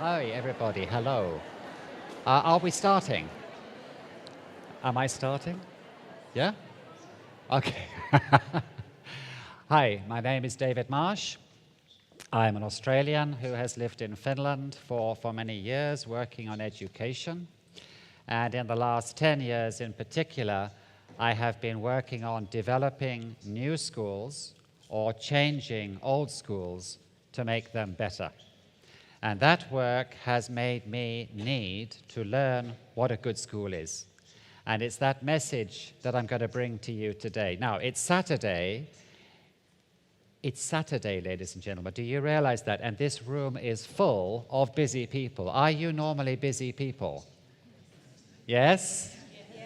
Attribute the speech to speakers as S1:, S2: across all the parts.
S1: Hi, everybody. Hello. Are we starting? Am I starting? Yeah? Okay. Hi, my name is David Marsh. I'm an Australian who has lived in Finland for many years, working on education. And in the last 10 years in particular, I have been working on developing new schools or changing old schools to make them better. And that work has made me need to learn what a good school is. And it's that message that I'm going to bring to you today. Now, it's Saturday. It's Saturday, ladies and gentlemen. Do you realize that? And this room is full of busy people. Are you normally busy people? Yes?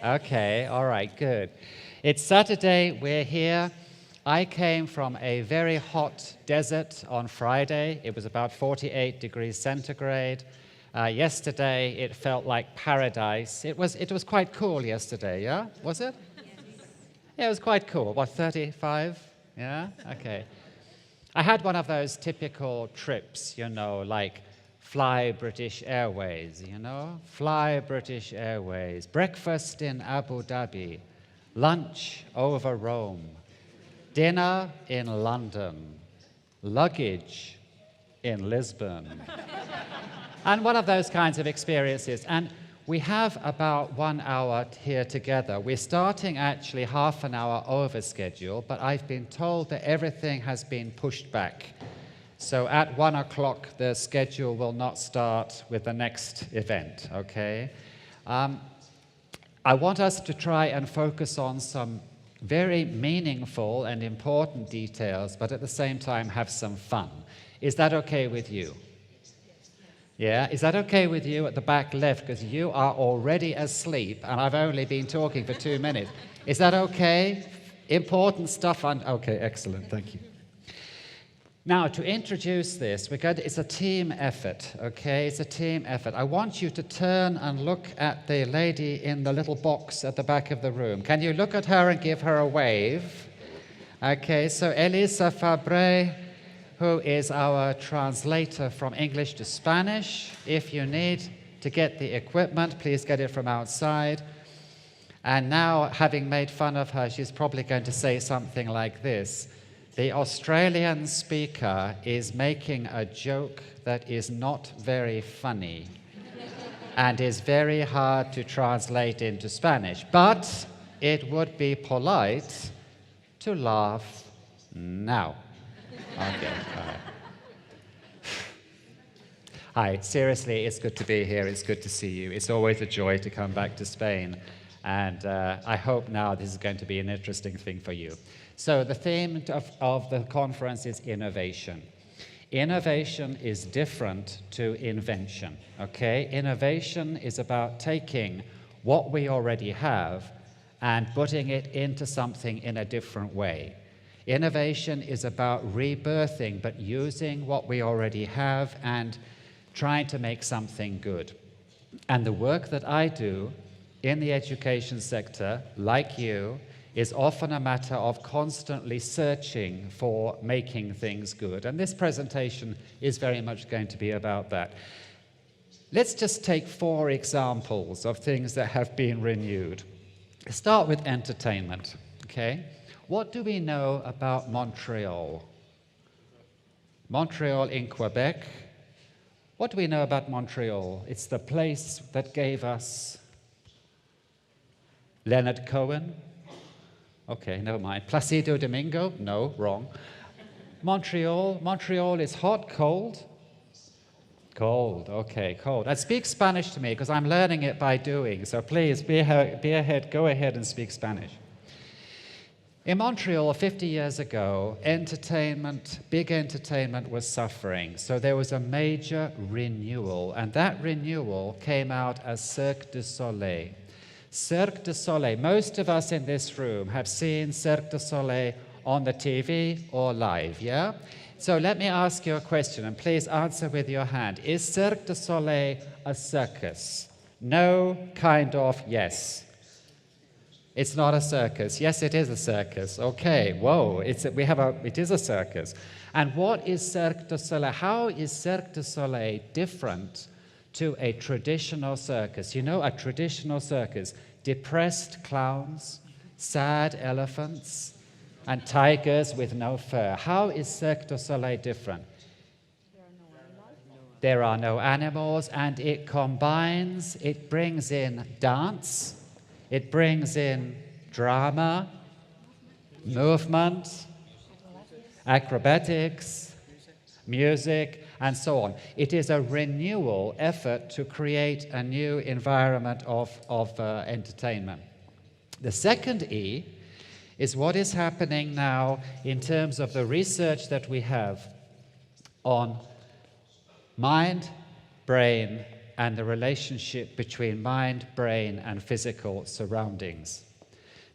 S1: Okay, all right, good. It's Saturday. We're here. I came from a very hot desert on Friday. It was about 48 degrees centigrade. Yesterday, it felt like paradise. It was quite cool yesterday, yeah? Was it? Yeah, it was quite cool. What, 35? Yeah? Okay. I had one of those typical trips, you know, like fly British Airways, you know? Fly British Airways. Breakfast in Abu Dhabi. Lunch over Rome. Dinner in London, luggage in Lisbon. And one of those kinds of experiences. And we have about 1 hour here together. We're starting actually half an hour over schedule, but I've been told that everything has been pushed back. So at 1 o'clock, the schedule will not start with the next event, okay? I want us to try and focus on some very meaningful and important details, but at the same time have some fun. Is that okay with you? Yeah, is that okay with you at the back left? Because you are already asleep and I've only been talking for 2 minutes. Is that okay? Important stuff on... Okay, excellent, thank you. Now, to introduce this, it's a team effort, okay? It's a team effort. I want you to turn and look at the lady in the little box at the back of the room. Can you look at her and give her a wave? Okay, so Elisa Fabre, who is our translator from English to Spanish. If you need to get the equipment, please get it from outside. And now, having made fun of her, she's probably going to say something like this. The Australian speaker is making a joke that is not very funny and is very hard to translate into Spanish. But it would be polite to laugh now. Okay, all right. Hi, seriously, it's good to be here. It's good to see you. It's always a joy to come back to Spain. And I hope now this is going to be an interesting thing for you. So the theme of the conference is innovation. Innovation is different to invention, okay? Innovation is about taking what we already have and putting it into something in a different way. Innovation is about rebirthing, but using what we already have and trying to make something good. And the work that I do in the education sector, like you, is often a matter of constantly searching for making things good. And this presentation is very much going to be about that. Let's just take 4 examples of things that have been renewed. Start with entertainment, okay? What do we know about Montreal? Montreal in Quebec. What do we know about Montreal? It's the place that gave us Leonard Cohen. Okay, never mind. Placido Domingo? No, wrong. Montreal is hot, cold? Cold, okay, cold. And speak Spanish to me, because I'm learning it by doing. So please, go ahead and speak Spanish. In Montreal, 50 years ago, big entertainment was suffering. So there was a major renewal, and that renewal came out as Cirque du Soleil. Cirque du Soleil. Most of us in this room have seen Cirque du Soleil on the TV or live, yeah? So let me ask you a question, and please answer with your hand. Is Cirque du Soleil a circus? No, kind of, yes. It's not a circus. Yes, it is a circus. Okay, whoa, it is a circus. And what is Cirque du Soleil? How is Cirque du Soleil different to a traditional circus? You know, a traditional circus, depressed clowns, sad elephants, and tigers with no fur. How is Cirque du Soleil different? There are no animals, and it combines, it brings in dance, it brings in drama, movement, acrobatics, music, and so on. It is a renewal effort to create a new environment of entertainment. The second E is what is happening now in terms of the research that we have on mind, brain, and the relationship between mind, brain, and physical surroundings.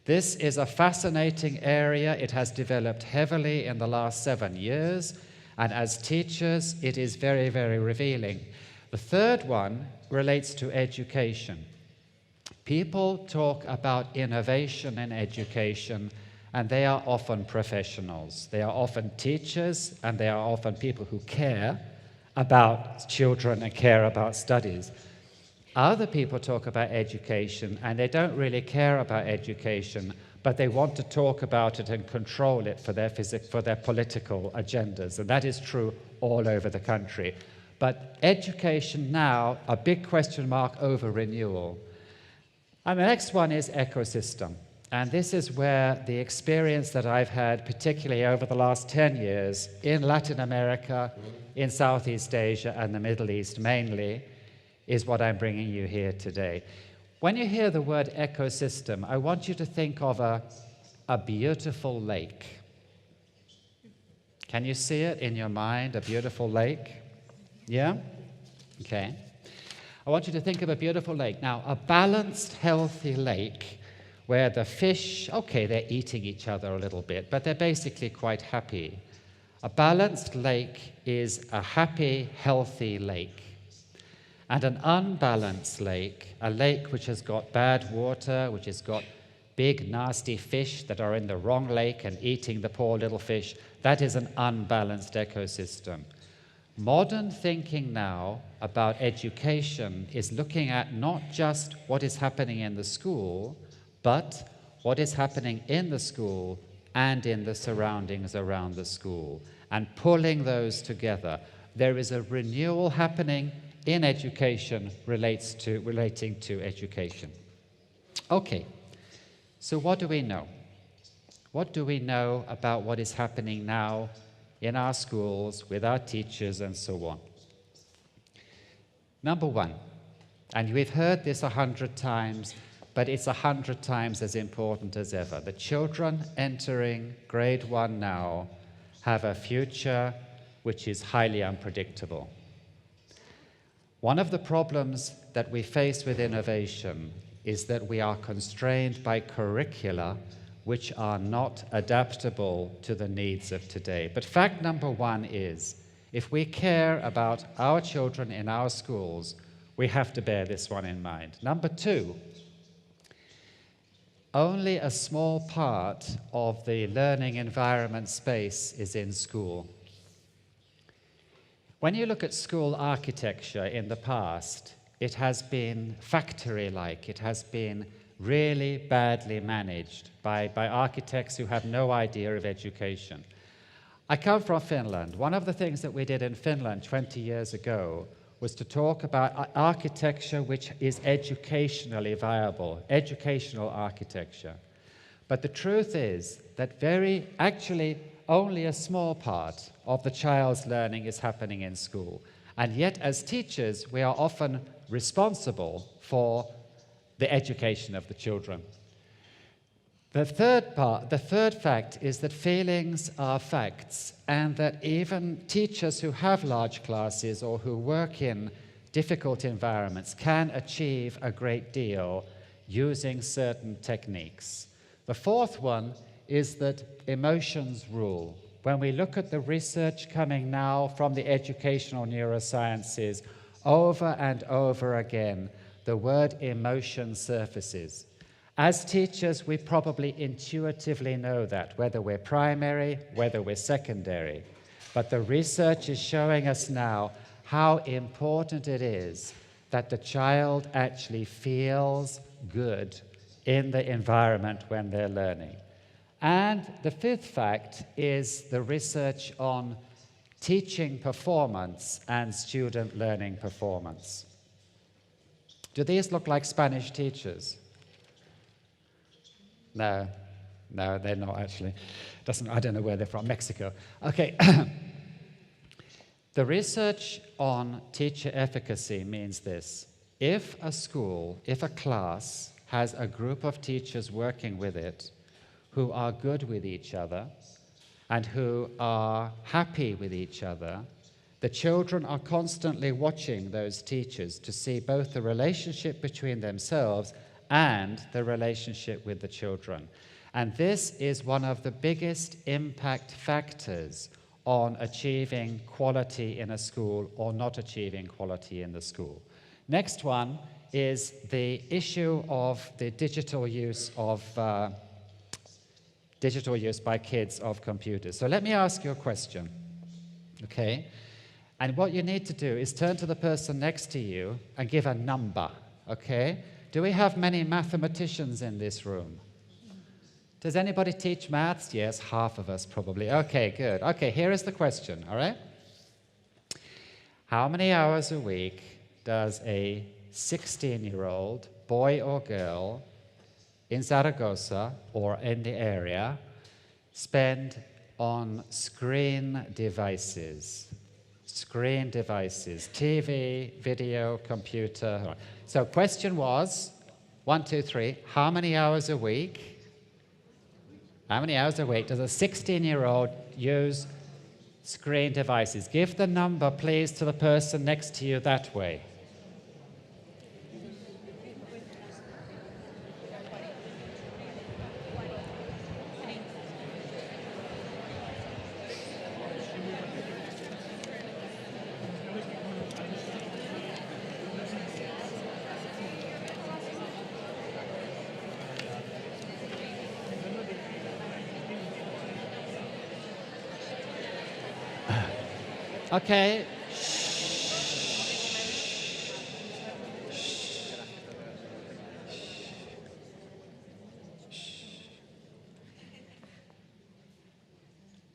S1: This is a fascinating area. It has developed heavily in the last 7 years, and as teachers, it is very, very revealing. The third one relates to education. People talk about innovation in education, and they are often professionals. They are often teachers, and they are often people who care about children and care about studies. Other people talk about education, and they don't really care about education, but they want to talk about it and control it for their political agendas, and that is true all over the country. But education now, a big question mark over renewal. And the next one is ecosystem. And this is where the experience that I've had, particularly over the last 10 years, in Latin America, in Southeast Asia, and the Middle East mainly, is what I'm bringing you here today. When you hear the word ecosystem, I want you to think of a beautiful lake. Can you see it in your mind, a beautiful lake? Yeah? Okay. I want you to think of a beautiful lake. Now, a balanced, healthy lake where the fish, okay, they're eating each other a little bit, but they're basically quite happy. A balanced lake is a happy, healthy lake. And an unbalanced lake, a lake which has got bad water, which has got big, nasty fish that are in the wrong lake and eating the poor little fish, that is an unbalanced ecosystem. Modern thinking now about education is looking at not just what is happening in the school, but what is happening in the school and in the surroundings around the school, and pulling those together. There is a renewal happening in education relating to education. Okay, so what do we know? What do we know about what is happening now in our schools, with our teachers, and so on? Number one, and we've heard this 100 times, but it's 100 times as important as ever. The children entering grade 1 now have a future which is highly unpredictable. One of the problems that we face with innovation is that we are constrained by curricula which are not adaptable to the needs of today. But fact number one is, if we care about our children in our schools, we have to bear this one in mind. Number two, only a small part of the learning environment space is in school. When you look at school architecture in the past, it has been factory-like. It has been really badly managed by architects who have no idea of education. I come from Finland. One of the things that we did in Finland 20 years ago was to talk about architecture which is educationally viable, educational architecture. But the truth is that actually only a small part of the child's learning is happening in school. And yet, as teachers, we are often responsible for the education of the children. The third fact is that feelings are facts, and that even teachers who have large classes or who work in difficult environments can achieve a great deal using certain techniques. The fourth one is that emotions rule. When we look at the research coming now from the educational neurosciences, over and over again, the word emotion surfaces. As teachers, we probably intuitively know that, whether we're primary, whether we're secondary. But the research is showing us now how important it is that the child actually feels good in the environment when they're learning. And the fifth fact is the research on teaching performance and student learning performance. Do these look like Spanish teachers? No, they're not actually. I don't know where they're from, Mexico. Okay. The research on teacher efficacy means this. If a class has a group of teachers working with it who are good with each other and who are happy with each other, the children are constantly watching those teachers to see both the relationship between themselves and the relationship with the children. And this is one of the biggest impact factors on achieving quality in a school or not achieving quality in the school. Next one is the issue of the digital use by kids of computers. So let me ask you a question, okay? And what you need to do is turn to the person next to you and give a number, okay? Do we have many mathematicians in this room? Does anybody teach maths? Yes, half of us probably. Okay, good. Okay, here is the question, all right? How many hours a week does a 16-year-old boy or girl in Zaragoza or in the area spend on screen devices? Screen devices, TV, video, computer. So question was, 1, 2, 3, how many hours a week? How many hours a week does a 16-year-old use screen devices? Give the number, please, to the person next to you that way. Okay.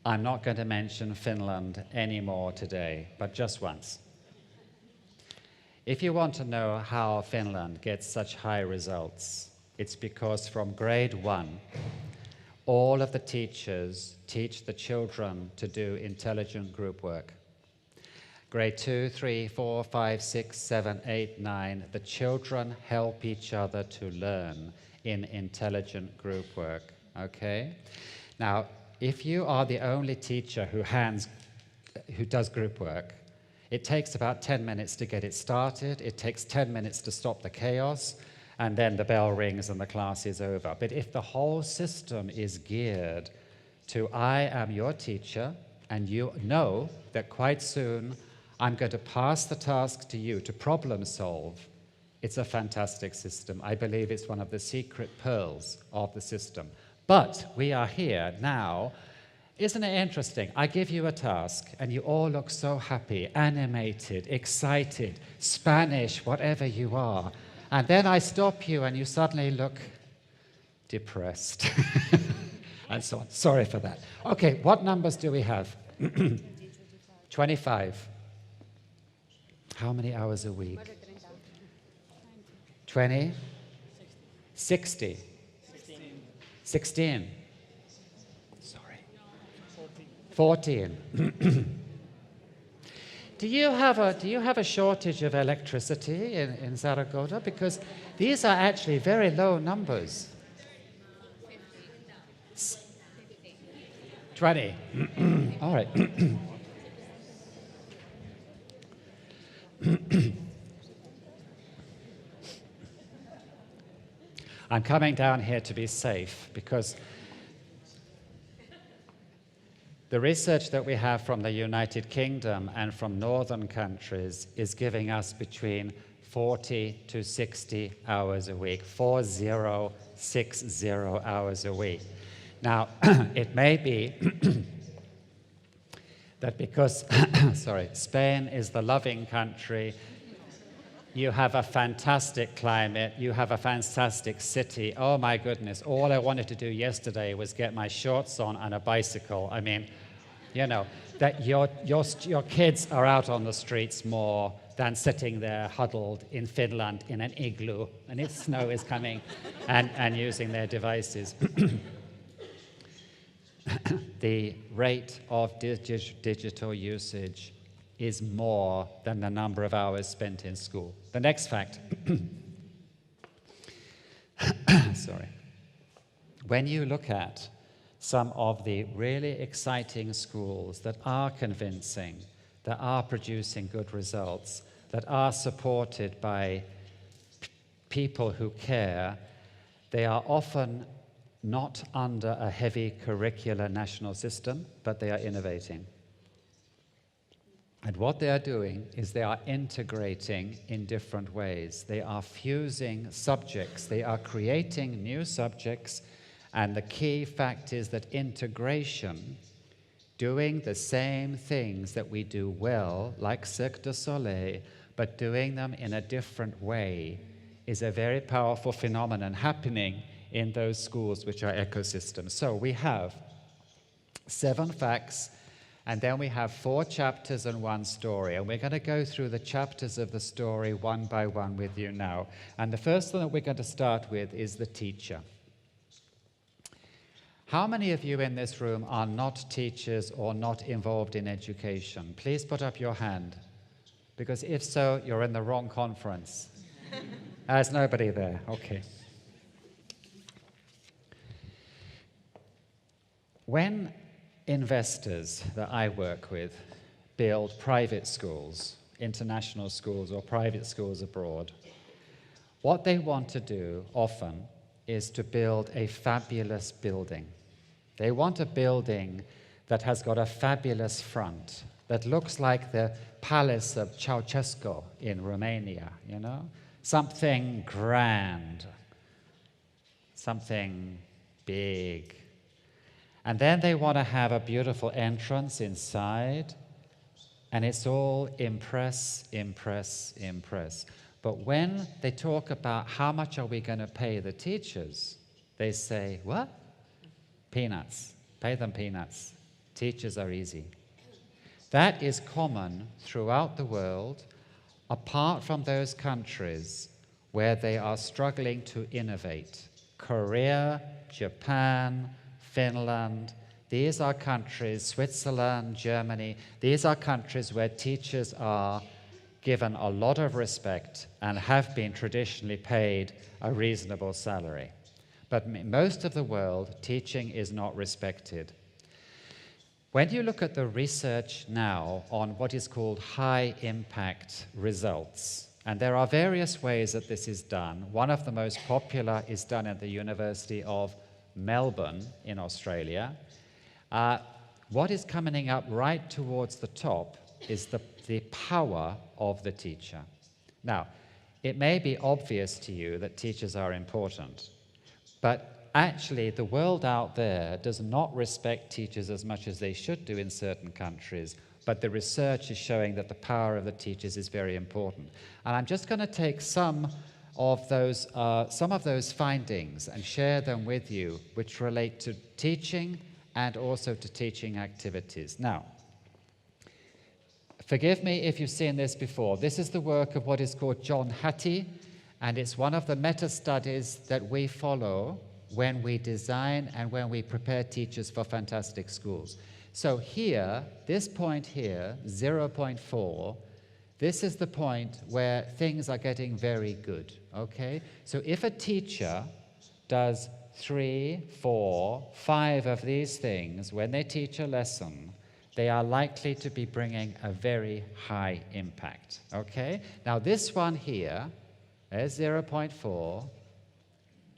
S1: I'm not going to mention Finland anymore today, but just once. If you want to know how Finland gets such high results, it's because from grade 1, all of the teachers teach the children to do intelligent group work. Grade 2, 3, 4, 5, 6, 7, 8, 9, the children help each other to learn in intelligent group work, okay? Now, if you are the only teacher who does group work, it takes about 10 minutes to get it started, it takes 10 minutes to stop the chaos, and then the bell rings and the class is over. But if the whole system is geared to, I am your teacher, and you know that quite soon I'm going to pass the task to you to problem solve, it's a fantastic system. I believe it's one of the secret pearls of the system. But we are here now. Isn't it interesting? I give you a task, and you all look so happy, animated, excited, Spanish, whatever you are. And then I stop you, and you suddenly look depressed. And so on. Sorry for that. Okay, what numbers do we have? 25. How many hours a week? 20? 60? 16. Sorry. 14. Do you have a shortage of electricity in Zaragoza? Because these are actually very low numbers. 20. All right. I'm coming down here to be safe because the research that we have from the United Kingdom and from northern countries is giving us between 40 to 60 hours a week, 4060 hours a week. Now, it may be that because, Spain is the loving country, you have a fantastic climate, you have a fantastic city. Oh my goodness, all I wanted to do yesterday was get my shorts on and a bicycle. I mean, you know, that your kids are out on the streets more than sitting there huddled in Finland in an igloo, and its snow is coming, and using their devices. The rate of digital usage is more than the number of hours spent in school. The next fact, when you look at some of the really exciting schools that are convincing, that are producing good results, that are supported by people who care, they are often not under a heavy curricular national system, but they are innovating. And what they are doing is they are integrating in different ways. They are fusing subjects. They are creating new subjects. And the key fact is that integration, doing the same things that we do well, like Cirque du Soleil, but doing them in a different way, is a very powerful phenomenon happening in those schools which are ecosystems. So we have 7 facts, and then we have 4 chapters and 1 story. And we're going to go through the chapters of the story one by one with you now. And the first one that we're going to start with is the teacher. How many of you in this room are not teachers or not involved in education? Please put up your hand, because if so, you're in the wrong conference. There's nobody there. Okay. When investors that I work with build private schools, international schools or private schools abroad, what they want to do often is to build a fabulous building. They want a building that has got a fabulous front, that looks like the palace of Ceausescu in Romania, you know? Something grand, something big. And then they want to have a beautiful entrance inside, and it's all impress, impress, impress. But when they talk about how much are we going to pay the teachers, they say, what? Peanuts. Pay them peanuts. Teachers are easy. That is common throughout the world, apart from those countries where they are struggling to innovate. Korea, Japan, Finland, these are countries, Switzerland, Germany, these are countries where teachers are given a lot of respect and have been traditionally paid a reasonable salary. But in most of the world, teaching is not respected. When you look at the research now on what is called high-impact results, and there are various ways that this is done. One of the most popular is done at the University of Melbourne in Australia. What is coming up right towards the top is the power of the teacher. Now, it may be obvious to you that teachers are important, but actually the world out there does not respect teachers as much as they should do in certain countries, but the research is showing that the power of the teachers is very important. And I'm just going to take some of those findings and share them with you, which relate to teaching and also to teaching activities. Now, forgive me if you've seen this before. This is the work of what is called John Hattie, and it's one of the meta-studies that we follow when we design and when we prepare teachers for fantastic schools. So here, this point here, 0.4, this is the point where things are getting very good, okay? So if a teacher does 3, 4, 5 of these things when they teach a lesson, they are likely to be bringing a very high impact, okay? Now this one here, there's 0.4.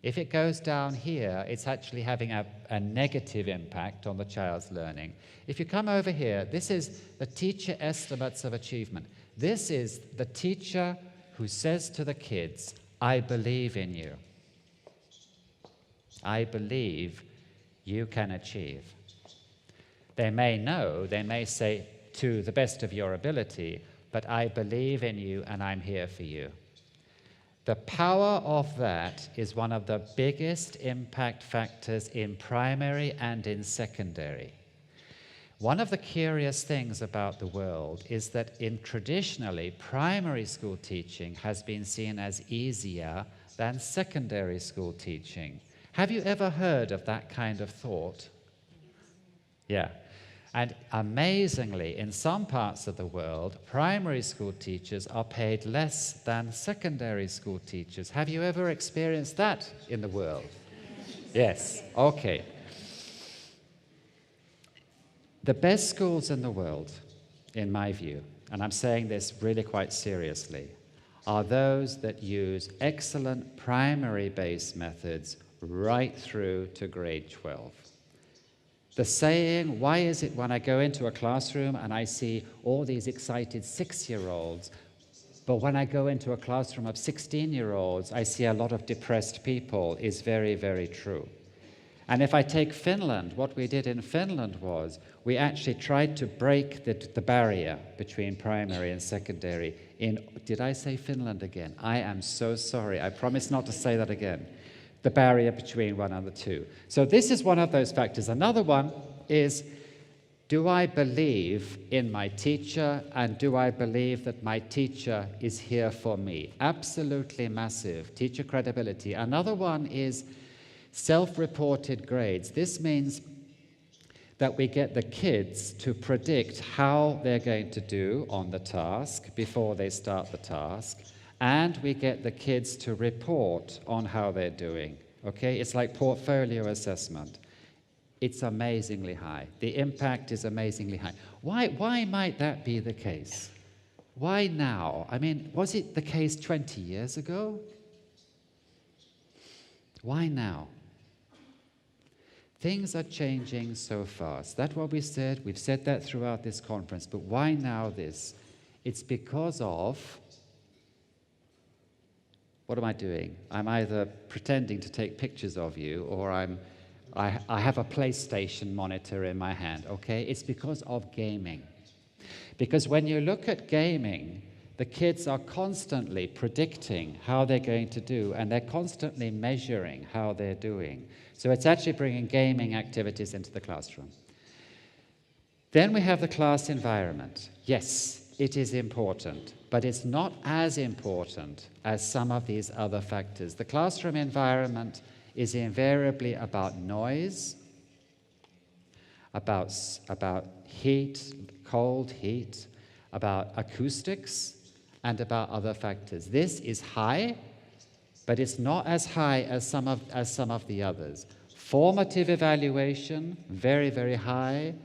S1: If it goes down here, it's actually having a negative impact on the child's learning. If you come over here, this is the teacher estimates of achievement. This is the teacher who says to the kids, I believe in you. I believe you can achieve. They may say, to the best of your ability, but I believe in you and I'm here for you. The power of that is one of the biggest impact factors in primary and in secondary. One of the curious things about the world is that traditionally, primary school teaching has been seen as easier than secondary school teaching. Have you ever heard of that kind of thought? Yeah. And amazingly, in some parts of the world, primary school teachers are paid less than secondary school teachers. Have you ever experienced that in the world? Yes. Okay. The best schools in the world, in my view, and I'm saying this really quite seriously, are those that use excellent primary-based methods right through to grade 12. The saying, why is it when I go into a classroom and I see all these excited 6-year-olds, but when I go into a classroom of 16-year-olds, I see a lot of depressed people, is very, very true. And if I take Finland, what we did in Finland was we actually tried to break the barrier between primary and secondary. Did I say Finland again? I am so sorry. I promise not to say that again. The barrier between one and the two. So this is one of those factors. Another one is, do I believe in my teacher, and do I believe that my teacher is here for me? Absolutely massive. Teacher credibility. Another one is self-reported grades. This means that we get the kids to predict how they're going to do on the task before they start the task, and we get the kids to report on how they're doing. Okay? It's like portfolio assessment. It's amazingly high. The impact is amazingly high. Why might that be the case? Why now? I mean, was it the case 20 years ago? Why now? Things are changing so fast. That's what we said. We've said that throughout this conference. But why now this? It's because of... What am I doing? I'm either pretending to take pictures of you, or I have a PlayStation monitor in my hand, okay? It's because of gaming. Because when you look at gaming, the kids are constantly predicting how they're going to do, and they're constantly measuring how they're doing. So it's actually bringing gaming activities into the classroom. Then we have the class environment. Yes, it is important, but it's not as important as some of these other factors. The classroom environment is invariably about noise, about heat, cold, heat, about acoustics, and about other factors. This is high, but it's not as high as some of the others. Formative evaluation, very, very high.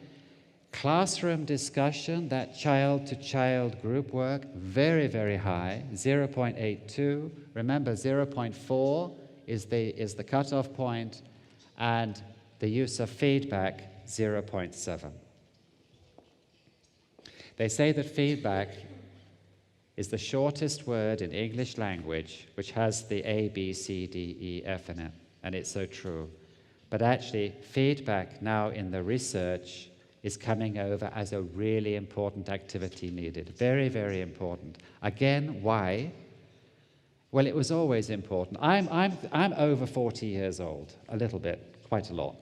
S1: Classroom discussion, that child-to-child group work, very, very high, 0.82. Remember, 0.4 is the cutoff point, and the use of feedback, 0.7. They say that feedback is the shortest word in English language which has the A, B, C, D, E, F in it, and it's so true. But actually, feedback now in the research is coming over as a really important activity needed. Very, very important. Again, why? Well, it was always important. I'm over 40 years old, a little bit, quite a lot.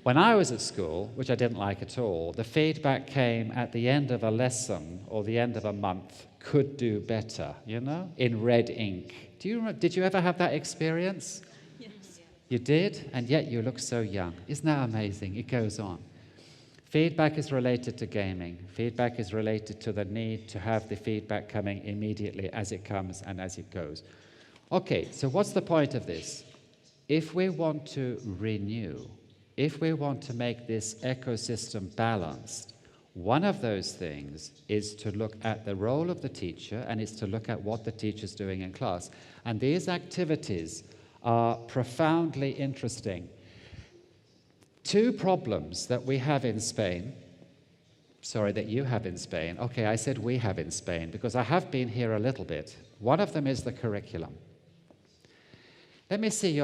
S1: When I was at school, which I didn't like at all, the feedback came at the end of a lesson or the end of a month, could do better, you know, in red ink. Did you ever have that experience? Yes. You did? And yet you look so young. Isn't that amazing? It goes on. Feedback is related to gaming. Feedback is related to the need to have the feedback coming immediately as it comes and as it goes. Okay, so what's the point of this? If we want to renew, if we want to make this ecosystem balanced, one of those things is to look at the role of the teacher, and is to look at what the teacher's doing in class. And these activities are profoundly interesting. Two problems that we have in Spain, sorry, that you have in Spain. Okay, I said we have in Spain because I have been here a little bit. One of them is the curriculum. Let me see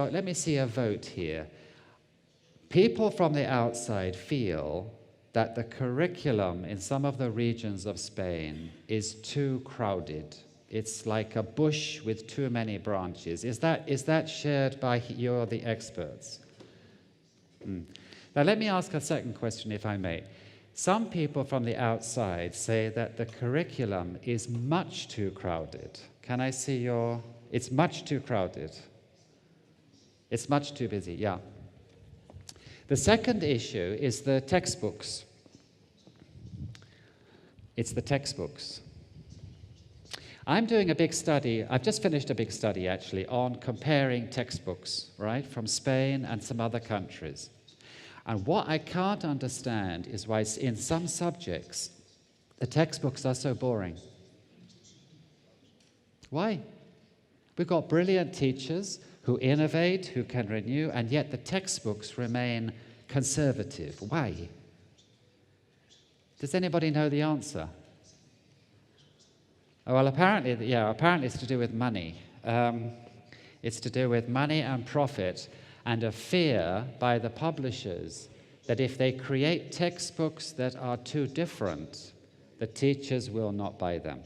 S1: a vote here. People from the outside feel that the curriculum in some of the regions of Spain is too crowded. It's like a bush with too many branches. Is that shared by the experts? Now let me ask a second question, if I may. Some people from the outside say that the curriculum is much too crowded. Can I see it's much too crowded. It's much too busy, yeah. The second issue is the textbooks. It's the textbooks. I'm doing a big study, I've just finished a big study actually, on comparing textbooks, right, from Spain and some other countries. And what I can't understand is why in some subjects the textbooks are so boring. Why? We've got brilliant teachers who innovate, who can renew, and yet the textbooks remain conservative. Why? Does anybody know the answer? Oh, well, apparently it's to do with money. It's to do with money and profit, and a fear by the publishers that if they create textbooks that are too different, the teachers will not buy them.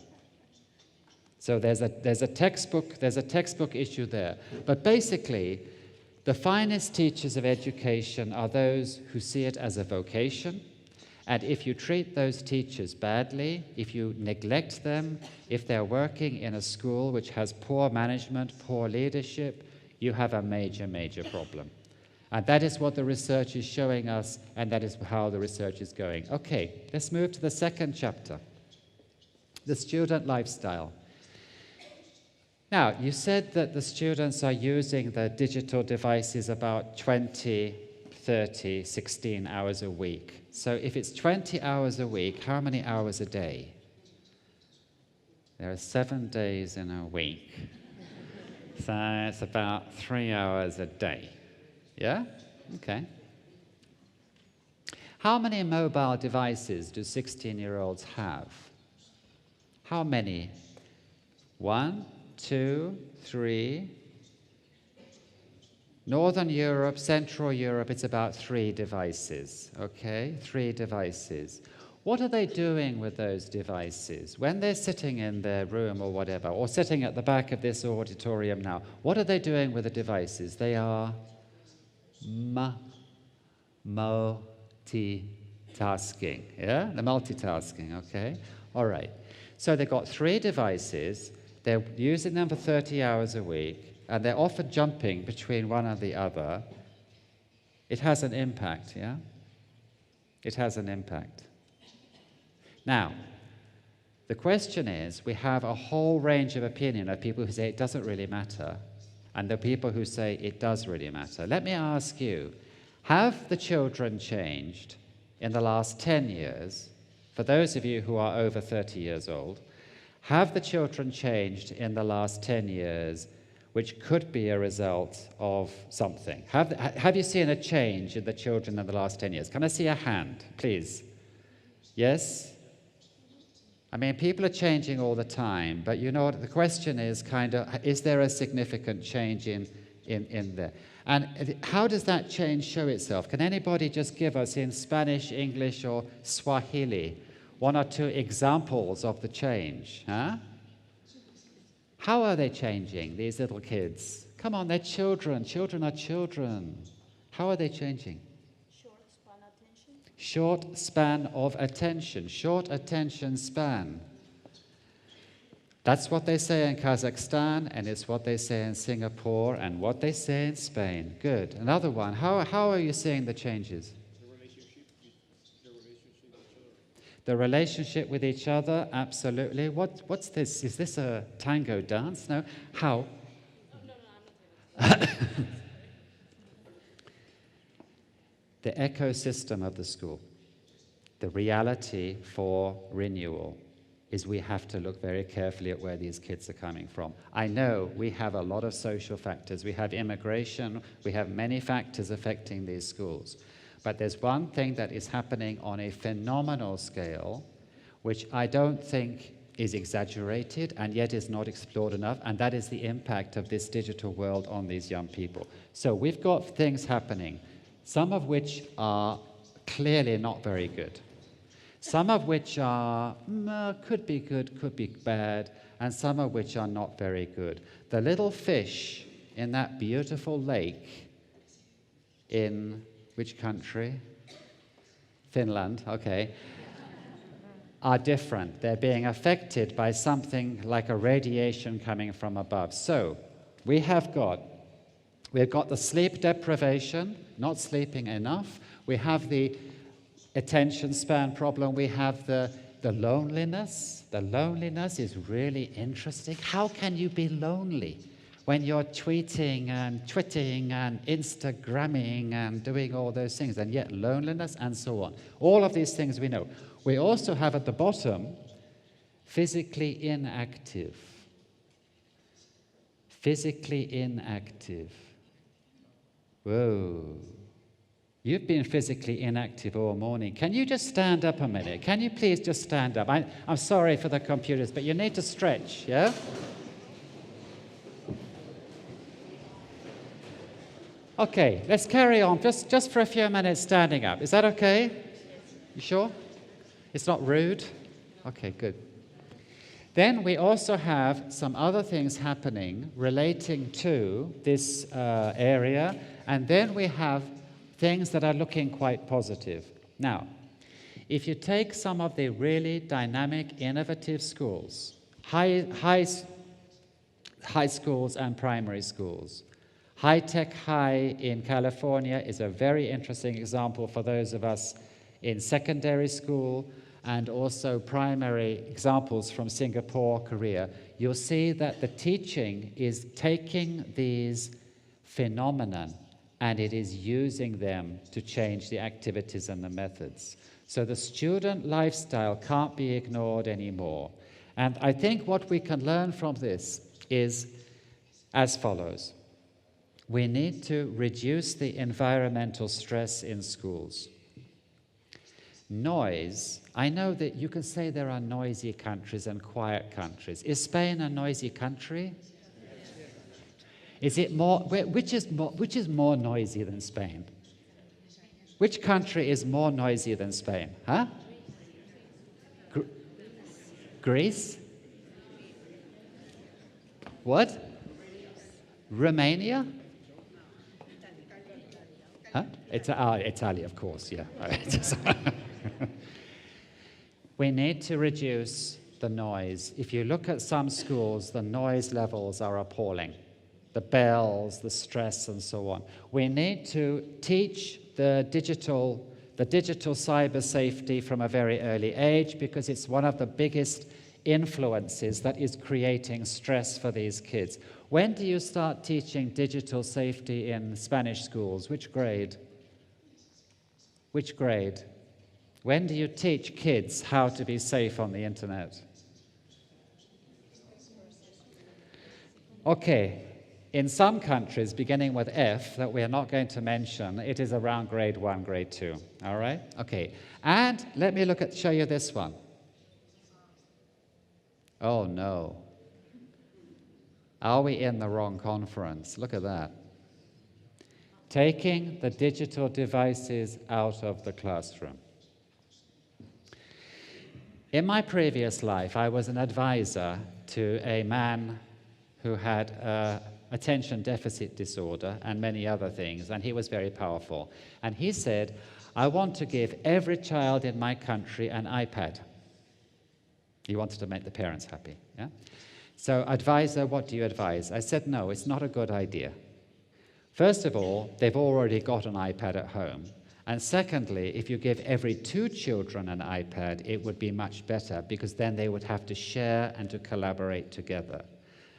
S1: So there's a textbook issue there. But basically, the finest teachers of education are those who see it as a vocation. And if you treat those teachers badly, if you neglect them, if they're working in a school which has poor management, poor leadership, you have a major, major problem. And that is what the research is showing us, and that is how the research is going. Okay, let's move to the second chapter, the student lifestyle. Now, you said that the students are using the digital devices about 20, 30, 16 hours a week. So if it's 20 hours a week, how many hours a day? There are 7 days in a week. So it's about 3 hours a day. Yeah? Okay. How many mobile devices do 16-year-olds have? How many? 1, 2, 3. Northern Europe, Central Europe, it's about 3 devices, okay? 3 devices. What are they doing with those devices? When they're sitting in their room or whatever, or sitting at the back of this auditorium now, what are they doing with the devices? They are multitasking, yeah? They're multitasking, okay? All right. So they've got 3 devices. They're using them for 30 hours a week. And they're often jumping between one and the other. It has an impact, yeah? It has an impact. Now, the question is, we have a whole range of opinion of people who say it doesn't really matter, and the people who say it does really matter. Let me ask you, have the children changed in the last 10 years? For those of you who are over 30 years old, have the children changed in the last 10 years, which could be a result of something? Have you seen a change in the children in the last 10 years? Can I see a hand, please? Yes? I mean, people are changing all the time, but you know what, the question is is there a significant change in there? And how does that change show itself? Can anybody just give us in Spanish, English, or Swahili 1 or 2 examples of the change? Huh? How are they changing, these little kids? Come on, they're children. Children are children. How are they changing?
S2: Short span attention.
S1: Short span of attention. Short attention span. That's what they say in Kazakhstan, and it's what they say in Singapore, and what they say in Spain. Good. Another one. How are you seeing the changes? The relationship with each other, absolutely. What's this? Is this a tango dance? No? How?
S2: No, I'm not.
S1: The ecosystem of the school, the reality for renewal, is we have to look very carefully at where these kids are coming from. I know we have a lot of social factors. We have immigration. We have many factors affecting these schools. But there's one thing that is happening on a phenomenal scale, which I don't think is exaggerated and yet is not explored enough, and that is the impact of this digital world on these young people. So we've got things happening, some of which are clearly not very good. Some of which are, could be good, could be bad, and some of which are not very good. The little fish in that beautiful lake in which country? Finland, okay, are different. They're being affected by something like a radiation coming from above. So we've got the sleep deprivation, not sleeping enough. We have the attention span problem. We have the loneliness. The loneliness is really interesting. How can you be lonely when you're tweeting and twitting and Instagramming and doing all those things, and yet loneliness and so on? All of these things we know. We also have at the bottom physically inactive. Physically inactive. Whoa. You've been physically inactive all morning. Can you just stand up a minute? Can you please just stand up? I'm sorry for the computers, but you need to stretch, yeah? Okay, let's carry on, just for a few minutes standing up. Is that okay? You sure? It's not rude? Okay, good. Then we also have some other things happening relating to this area, and then we have things that are looking quite positive. Now, if you take some of the really dynamic, innovative schools, high schools and primary schools, High Tech High in California is a very interesting example for those of us in secondary school, and also primary examples from Singapore, Korea. You'll see that the teaching is taking these phenomena and it is using them to change the activities and the methods. So the student lifestyle can't be ignored anymore. And I think what we can learn from this is as follows. We need to reduce the environmental stress in schools. Noise. I know that you can say there are noisy countries and quiet countries. Is Spain a noisy country? Is it more? Which is more noisy than Spain? Which country is more noisy than Spain? Huh? Greece? What? Romania? Huh? Italy, of course, yeah. We need to reduce the noise. If you look at some schools, the noise levels are appalling. The bells, the stress, and so on. We need to teach the digital cyber safety from a very early age, because it's one of the biggest influences that is creating stress for these kids. When do you start teaching digital safety in Spanish schools? Which grade? Which grade? When do you teach kids how to be safe on the internet? Okay, in some countries, beginning with F, that we are not going to mention, it is around grade 1, grade 2, all right? Okay, and let me show you this one. Oh no. Are we in the wrong conference? Look at that. Taking the digital devices out of the classroom. In my previous life, I was an advisor to a man who had attention deficit disorder and many other things, and he was very powerful. And he said, I want to give every child in my country an iPad. He wanted to make the parents happy, yeah? So, advisor, what do you advise? I said, no, it's not a good idea. First of all, they've already got an iPad at home. And secondly, if you give every 2 children an iPad, it would be much better, because then they would have to share and to collaborate together.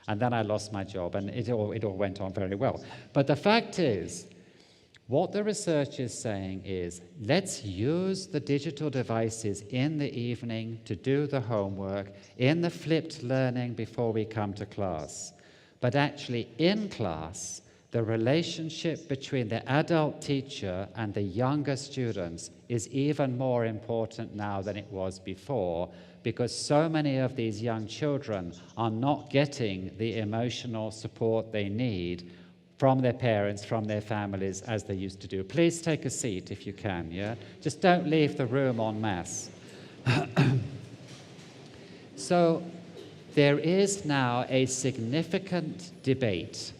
S1: And then I lost my job, and it all went on very well. But the fact is, what the research is saying is, let's use the digital devices in the evening to do the homework, in the flipped learning before we come to class. But actually, in class, the relationship between the adult teacher and the younger students is even more important now than it was before, because so many of these young children are not getting the emotional support they need from their parents, from their families, as they used to do. Please take a seat if you can, yeah? Just don't leave the room en masse. So there is now a significant debate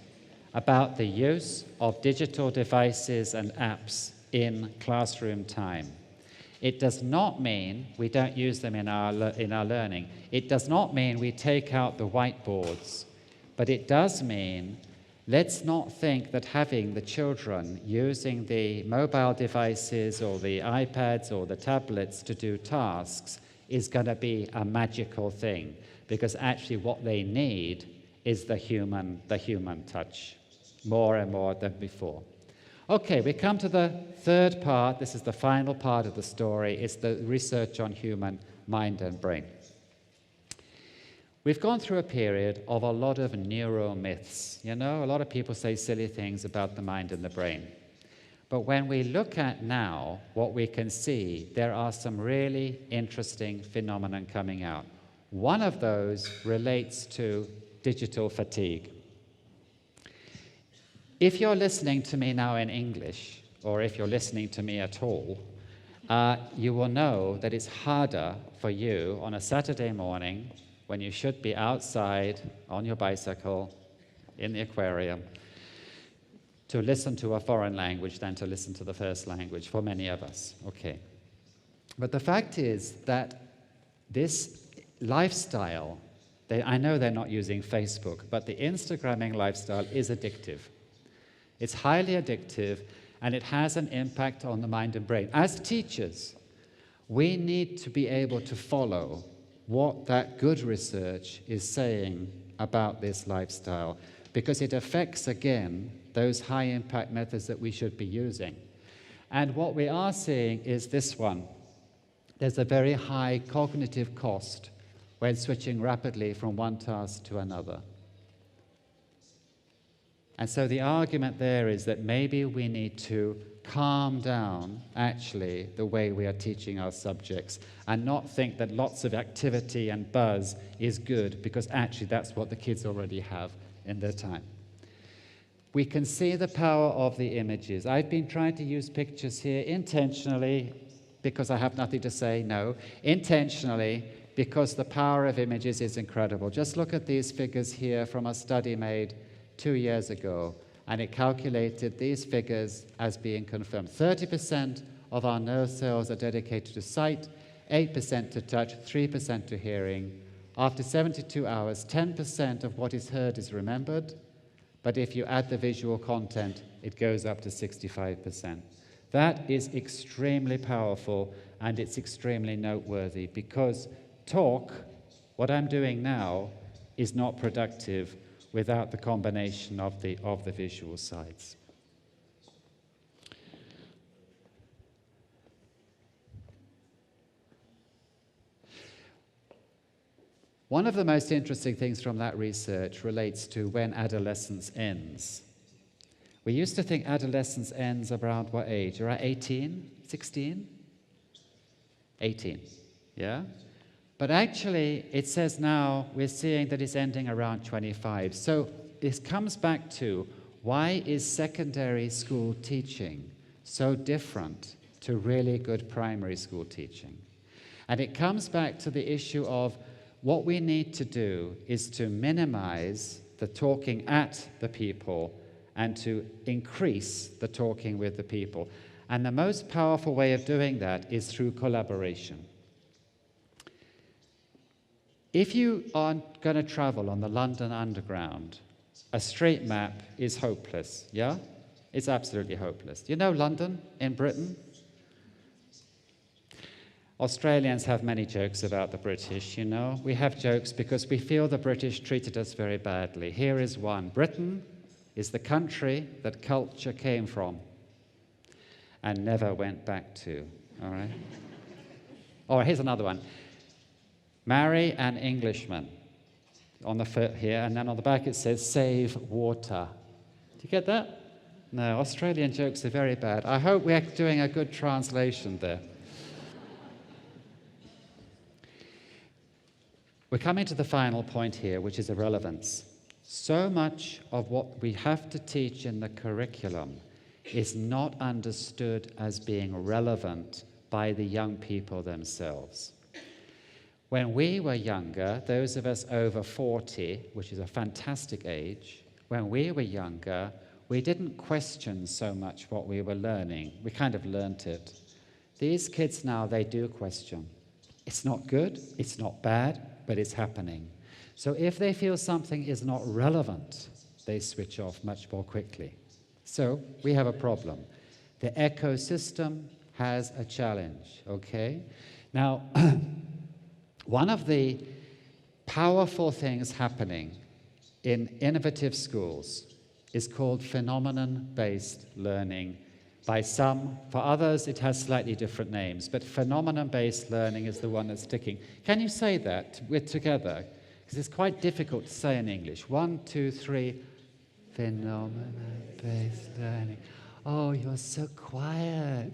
S1: about the use of digital devices and apps in classroom time. It does not mean we don't use them in our learning. It does not mean we take out the whiteboards, but it does mean let's not think that having the children using the mobile devices or the iPads or the tablets to do tasks is going to be a magical thing, because actually what they need is the human touch, more and more than before. Okay, we come to the third part. This is the final part of the story. It's the research on human mind and brain. We've gone through a period of a lot of neuromyths. You know, a lot of people say silly things about the mind and the brain. But when we look at now what we can see, there are some really interesting phenomena coming out. One of those relates to digital fatigue. If you're listening to me now in English, or if you're listening to me at all, you will know that it's harder for you on a Saturday morning when you should be outside on your bicycle in the aquarium to listen to a foreign language than to listen to the first language for many of us. Okay. But the fact is that this lifestyle, I know they're not using Facebook, but the Instagramming lifestyle is addictive. It's highly addictive, and it has an impact on the mind and brain. As teachers, we need to be able to follow what that good research is saying about this lifestyle, because it affects, again, those high-impact methods that we should be using. And what we are seeing is this one. There's a very high cognitive cost when switching rapidly from one task to another. And so the argument there is that maybe we need to calm down, actually, the way we are teaching our subjects and not think that lots of activity and buzz is good, because actually that's what the kids already have in their time. We can see the power of the images. I've been trying to use pictures here intentionally because I have nothing to say, no. Intentionally, because the power of images is incredible. Just look at these figures here from a study made 2 years ago, and it calculated these figures as being confirmed. 30% of our nerve cells are dedicated to sight, 8% to touch, 3% to hearing. After 72 hours, 10% of what is heard is remembered, but if you add the visual content, it goes up to 65%. That is extremely powerful, and it's extremely noteworthy, because talk, what I'm doing now, is not productive without the combination of the visual sides. One of the most interesting things from that research relates to when adolescence ends. We used to think adolescence ends around what age? Around 18? 16? 18, yeah? But actually, it says now we're seeing that it's ending around 25. So this comes back to, why is secondary school teaching so different to really good primary school teaching? And it comes back to the issue of what we need to do is to minimize the talking at the people and to increase the talking with the people. And the most powerful way of doing that is through collaboration. If you are going to travel on the London Underground, a straight map is hopeless, yeah? It's absolutely hopeless. You know London in Britain? Australians have many jokes about the British, you know. We have jokes because we feel the British treated us very badly. Here is one. Britain is the country that culture came from and never went back to, all right? Oh, here's another one. Marry an Englishman on the foot here, and then on the back it says, save water. you get that? No, Australian jokes are very bad. I hope we're doing a good translation there. We're coming to the final point here, which is irrelevance. So much of what we have to teach in the curriculum is not understood as being relevant by the young people themselves. When we were younger, those of us over 40, which is a fantastic age, when we were younger, we didn't question so much what we were learning. We kind of learnt it. These kids now, they do question. It's not good, it's not bad, but it's happening. So if they feel something is not relevant, they switch off much more quickly. So we have a problem. The ecosystem has a challenge, okay? Now, one of the powerful things happening in innovative schools is called phenomenon-based learning. By some, for others, it has slightly different names, but phenomenon-based learning is the one that's sticking. Can you say that together? Because it's quite difficult to say in English. 1, 2, 3, phenomenon-based learning. Oh, you're so quiet.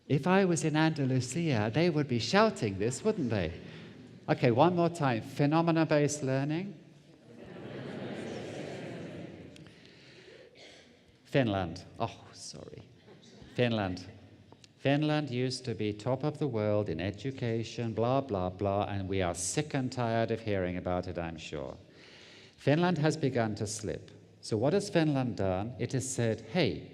S1: If I was in Andalusia, they would be shouting this, wouldn't they? Okay, one more time. Phenomenon-based learning. Finland. Oh, sorry. Finland. Finland used to be top of the world in education, blah, blah, blah, and we are sick and tired of hearing about it, I'm sure. Finland has begun to slip. So what has Finland done? It has said, hey,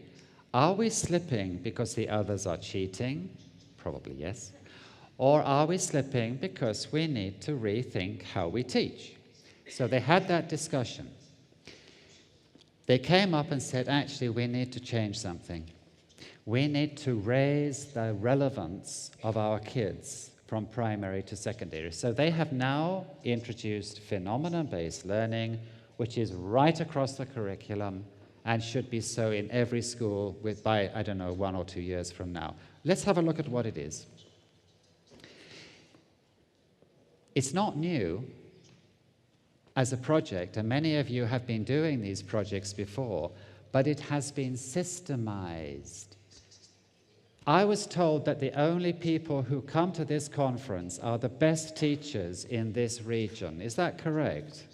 S1: are we slipping because the others are cheating? Probably yes. Or are we slipping because we need to rethink how we teach? So they had that discussion. They came up and said, actually, we need to change something. We need to raise the relevance of our kids from primary to secondary. So they have now introduced phenomenon-based learning, which is right across the curriculum and should be so in every school by, I don't know, 1 or 2 years from now. Let's have a look at what it is. It's not new as a project, and many of you have been doing these projects before, but it has been systemized. I was told that the only people who come to this conference are the best teachers in this region. Is that correct?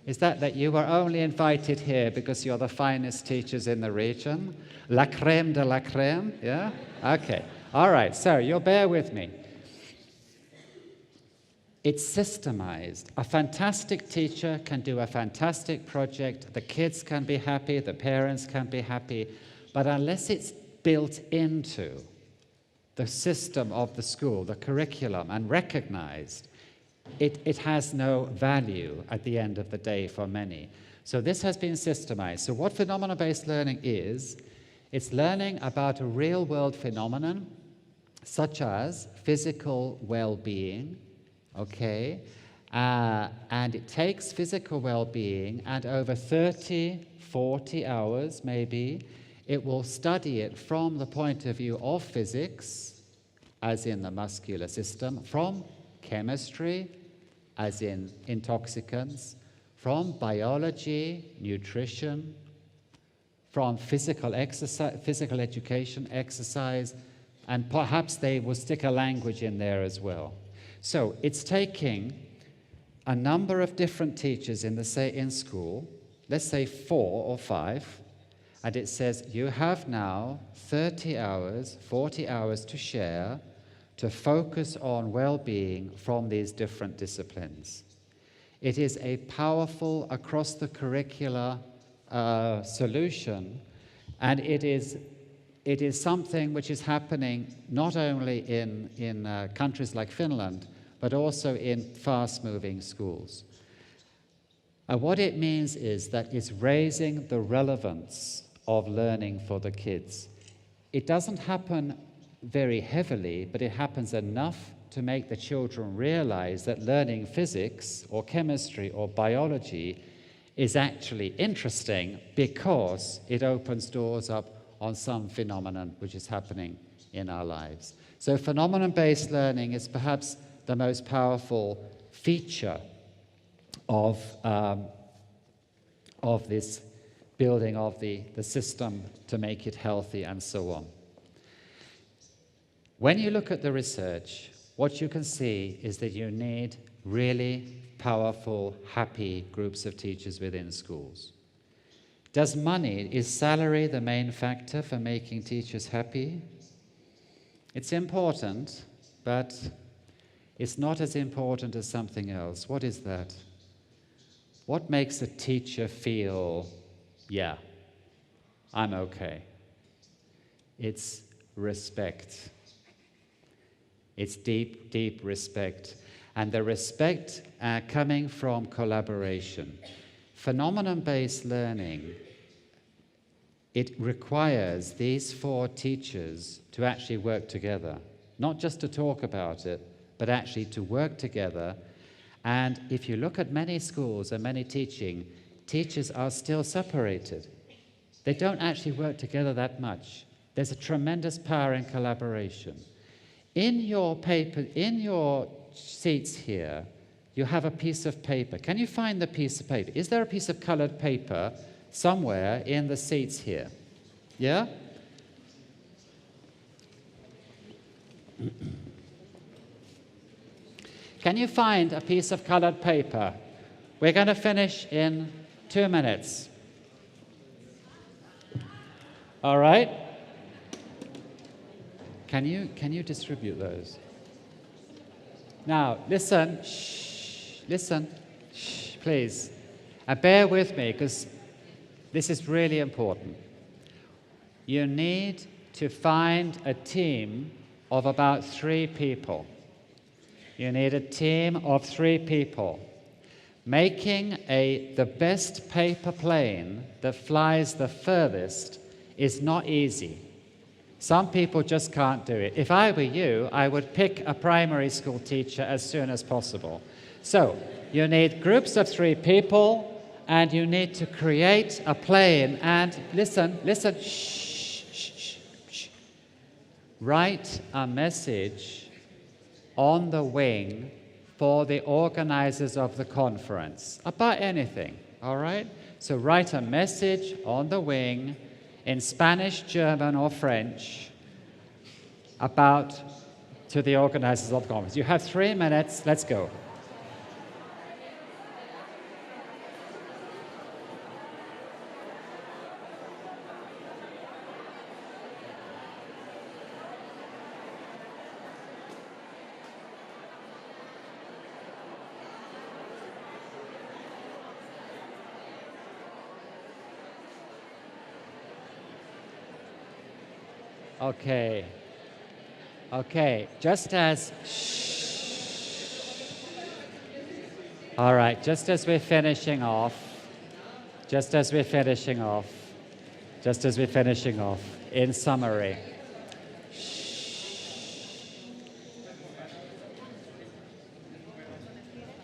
S1: Is that you were only invited here because you're the finest teachers in the region? La crème de la crème, yeah? Okay, all right, so you'll bear with me. It's systemized. A fantastic teacher can do a fantastic project, the kids can be happy, the parents can be happy, but unless it's built into the system of the school, the curriculum, and recognized, it has no value at the end of the day for many. So this has been systemized. So what phenomenon-based learning is, it's learning about a real-world phenomenon, such as physical well-being, okay? And it takes physical well-being, and over 30, 40 hours maybe, it will study it from the point of view of physics, as in the muscular system, from chemistry, as in intoxicants, from biology, nutrition, from physical exercise, physical education, exercise, and perhaps they will stick a language in there as well. So it's taking a number of different teachers in school, let's say 4 or 5, and it says you have now 30 hours, 40 hours to share to focus on well-being from these different disciplines. It is a powerful across the curricula solution, and it is something which is happening not only in countries like Finland, but also in fast-moving schools. What it means is that it's raising the relevance of learning for the kids. It doesn't happen very heavily, but it happens enough to make the children realize that learning physics or chemistry or biology is actually interesting because it opens doors up on some phenomenon which is happening in our lives. So phenomenon-based learning is perhaps the most powerful feature of this building of the system to make it healthy and so on. When you look at the research, what you can see is that you need really powerful, happy groups of teachers within schools. Is salary the main factor for making teachers happy? It's important, but it's not as important as something else. What is that? What makes a teacher feel, yeah, I'm okay? It's respect. It's deep, deep respect. And the respect coming from collaboration. Phenomenon-based learning, it requires these 4 teachers to actually work together. Not just to talk about it, but actually to work together. And if you look at many schools and many teachers are still separated. They don't actually work together that much. There's a tremendous power in collaboration. In your paper, in your seats here, you have a piece of paper. Can you find the piece of paper? Is there a piece of colored paper somewhere in the seats here? Yeah? Can you find a piece of colored paper? We're going to finish in 2 minutes. All right? Can you distribute those? Now, listen, please. And bear with me, because this is really important. You need to find a team of about 3 people. You need a team of 3 people. Making the best paper plane that flies the furthest is not easy. Some people just can't do it. If I were you, I would pick a primary school teacher as soon as possible. So, you need groups of 3 people, and you need to create a plane. And listen, shh. Write a message on the wing for the organizers of the conference about anything, all right? So write a message on the wing in Spanish, German, or French to the organizers of the conference. You have 3 minutes. Let's go. Okay, just as we're finishing off, in summary,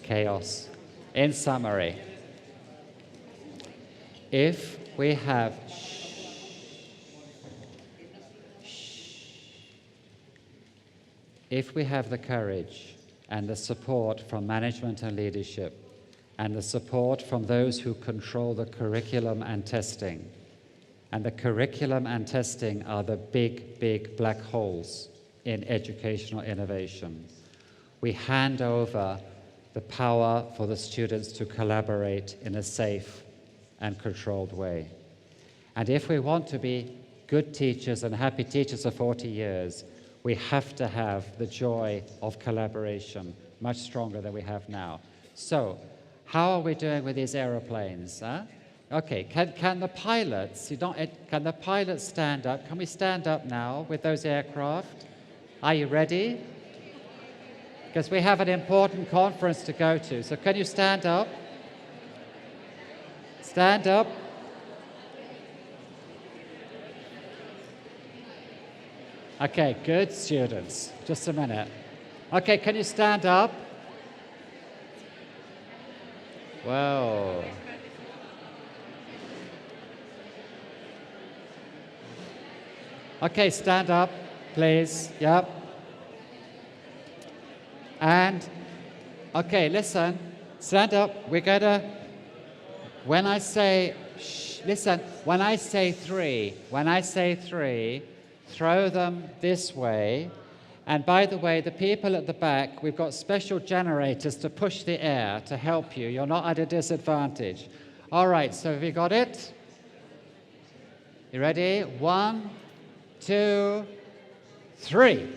S1: chaos. In summary, if we have the courage and the support from management and leadership, and the support from those who control the curriculum and testing, and the curriculum and testing are the big, big black holes in educational innovation, we hand over the power for the students to collaborate in a safe and controlled way. And if we want to be good teachers and happy teachers for 40 years, we have to have the joy of collaboration much stronger than we have now. So, how are we doing with these aeroplanes? Huh? Okay, can the pilots, can the pilots stand up? Can we stand up now with those aircraft? Are you ready? Because we have an important conference to go to. So can you stand up? Stand up. Okay, good students. Just a minute. Okay, can you stand up? Whoa. Okay, stand up, please. Yep. And, okay, listen. Stand up. We're going to, when I say Shh, listen, when I say three, throw them this way. And by the way, the people at the back, we've got special generators to push the air to help you. You're not at a disadvantage. All right, so have you got it? You ready? 1, 2, 3.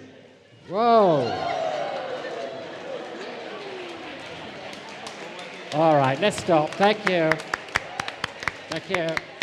S1: Whoa. All right, let's stop. Thank you. Thank you.